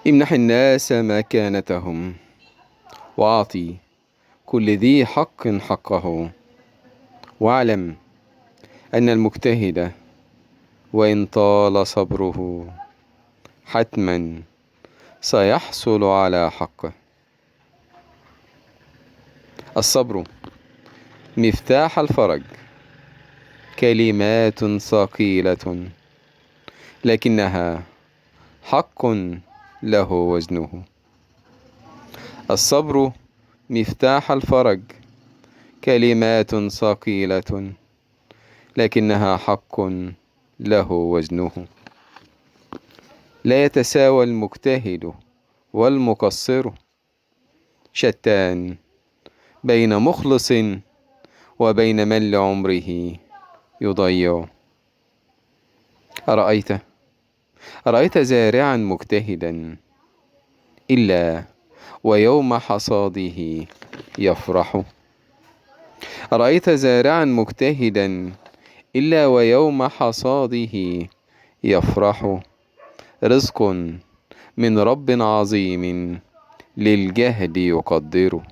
امنح الناس مكانتهم وأعطي كل ذي حق حقه، واعلم أن المجتهد وإن طال صبره حتما سيحصل على حقه. الصبر مفتاح الفرج، كلمات ثقيلة لكنها حق له وزنه. الصبر مفتاح الفرج، كلمات ثقيلة لكنها حق له وزنه. لا يتساوى المجتهد والمقصر، شتان بين مخلص وبين من لعمره يضيع. أرأيت زارعا مجتهدا إلا ويوم حصاده يفرح؟ أرأيت زارعا مجتهدا إلا ويوم حصاده يفرح؟ رزق من رب عظيم للجهد يقدره.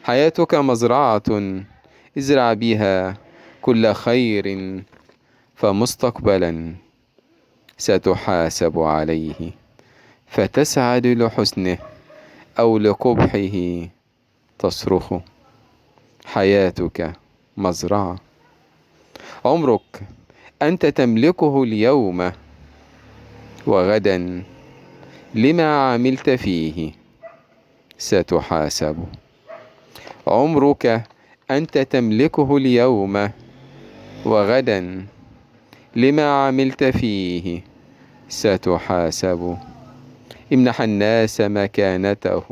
حياتك مزرعة، ازرع بها كل خير، فمستقبلا ستحاسب عليه، فتسعد لحسنه أو لقبحه تصرخ. حياتك مزرعة، عمرك أنت تملكه اليوم، وغدا لما عملت فيه ستحاسب. عمرك أنت تملكه اليوم، وغدا لما عملت فيه ستحاسب. امنح الناس مكانته